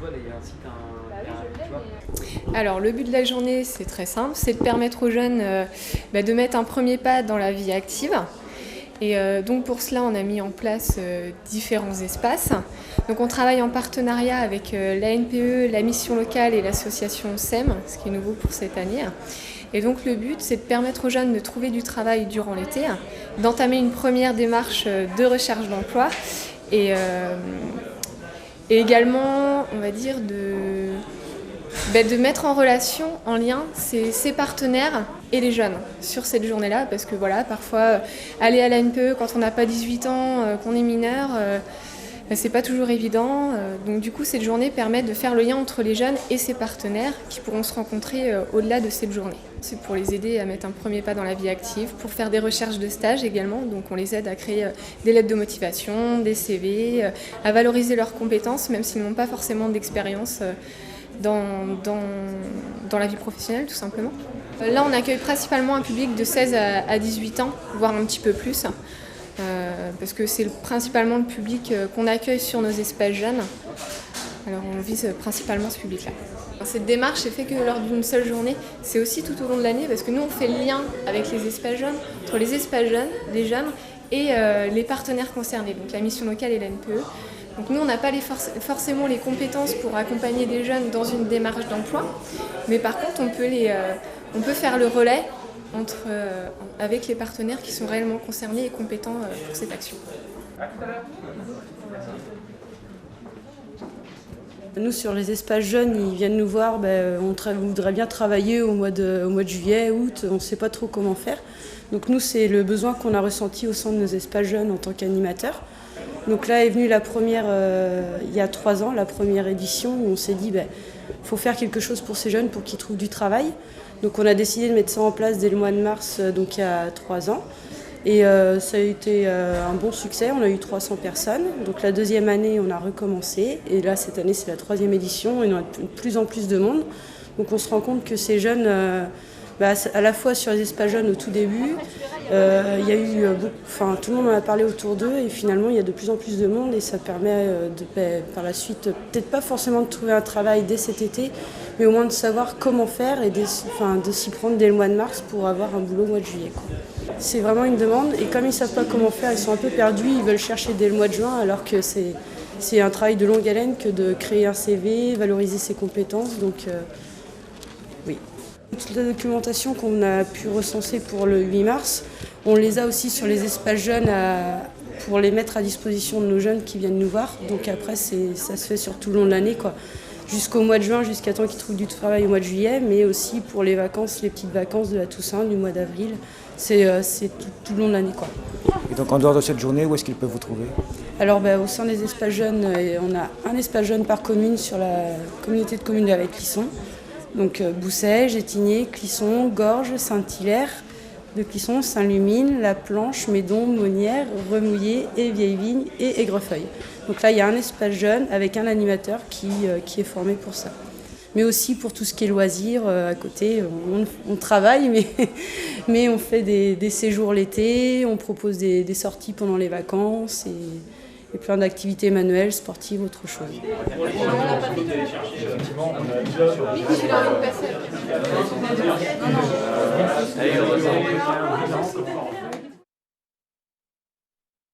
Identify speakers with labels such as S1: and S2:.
S1: toi d'ailleurs, si tu as un...
S2: Alors le but de la journée, c'est très simple, c'est de permettre aux jeunes de mettre un premier pas dans la vie active. Et donc pour cela, on a mis en place différents espaces. Donc on travaille en partenariat avec l'ANPE, la mission locale et l'association SEM, ce qui est nouveau pour cette année. Et donc le but, c'est de permettre aux jeunes de trouver du travail durant l'été, d'entamer une première démarche de recherche d'emploi et également, on va dire, de mettre en relation, en lien, ses partenaires et les jeunes sur cette journée-là. Parce que voilà, parfois, aller à l'ANPE quand on n'a pas 18 ans, qu'on est mineur, c'est pas toujours évident. Donc du coup, cette journée permet de faire le lien entre les jeunes et ses partenaires qui pourront se rencontrer au-delà de cette journée. C'est pour les aider à mettre un premier pas dans la vie active, pour faire des recherches de stage également. Donc on les aide à créer des lettres de motivation, des CV, à valoriser leurs compétences, même s'ils n'ont pas forcément d'expérience dans la vie professionnelle, tout simplement. Là, on accueille principalement un public de 16 à 18 ans, voire un petit peu plus. Parce que c'est principalement le public qu'on accueille sur nos espaces jeunes. Alors on vise principalement ce public-là. Cette démarche est faite que lors d'une seule journée, c'est aussi tout au long de l'année parce que nous on fait le lien avec les espaces jeunes, entre les espaces jeunes, les jeunes et les partenaires concernés, donc la mission locale et l'ANPE. Donc nous on n'a pas forcément les compétences pour accompagner des jeunes dans une démarche d'emploi, mais par contre on peut faire le relais avec les partenaires qui sont réellement concernés et compétents pour cette action.
S3: Nous, sur les espaces jeunes, ils viennent nous voir, on voudrait bien travailler au mois de juillet, août, on ne sait pas trop comment faire. Donc nous, c'est le besoin qu'on a ressenti au sein de nos espaces jeunes en tant qu'animateurs. Donc là est venue la première, il y a 3 ans, la première édition où on s'est dit faut faire quelque chose pour ces jeunes pour qu'ils trouvent du travail. Donc on a décidé de mettre ça en place dès le mois de mars, donc il y a 3 ans. Et ça a été un bon succès, on a eu 300 personnes. Donc la deuxième année, on a recommencé. Et là, cette année, c'est la 3e édition. Il y en a de plus en plus de monde. Donc on se rend compte que ces jeunes, à la fois sur les espaces jeunes au tout début, il y a eu tout le monde en a parlé autour d'eux. Et finalement, il y a de plus en plus de monde. Et ça permet par la suite, peut-être pas forcément de trouver un travail dès cet été, mais au moins de savoir comment faire et de s'y prendre dès le mois de mars pour avoir un boulot au mois de juillet, quoi. C'est vraiment une demande et comme ils ne savent pas comment faire, ils sont un peu perdus, ils veulent chercher dès le mois de juin alors que c'est un travail de longue haleine que de créer un CV, valoriser ses compétences. Donc oui. Toute la documentation qu'on a pu recenser pour le 8 mars, on les a aussi sur les espaces jeunes pour les mettre à disposition de nos jeunes qui viennent nous voir. Donc après, ça se fait sur tout le long de l'année, quoi. Jusqu'au mois de juin, jusqu'à temps qu'ils trouvent du travail au mois de juillet, mais aussi pour les vacances, les petites vacances de la Toussaint, du mois d'avril. C'est tout le long de l'année, quoi.
S4: Et donc en dehors de cette journée, où est-ce qu'ils peuvent vous trouver ?
S3: Alors au sein des espaces jeunes, on a un espace jeune par commune sur la communauté de communes avec Clisson. Donc Bousset, Gétigné, Clisson, Gorges, Saint-Hilaire de Clisson, Saint-Lumine, La Planche, Médon, Monnières, Remouillé et Vieille-Vigne et Aigrefeuille. Donc là, il y a un espace jeune avec un animateur qui est formé pour ça. Mais aussi pour tout ce qui est loisirs à côté. On travaille, mais on fait des séjours l'été, on propose des sorties pendant les vacances et plein d'activités manuelles, sportives, autre chose.
S2: Oui,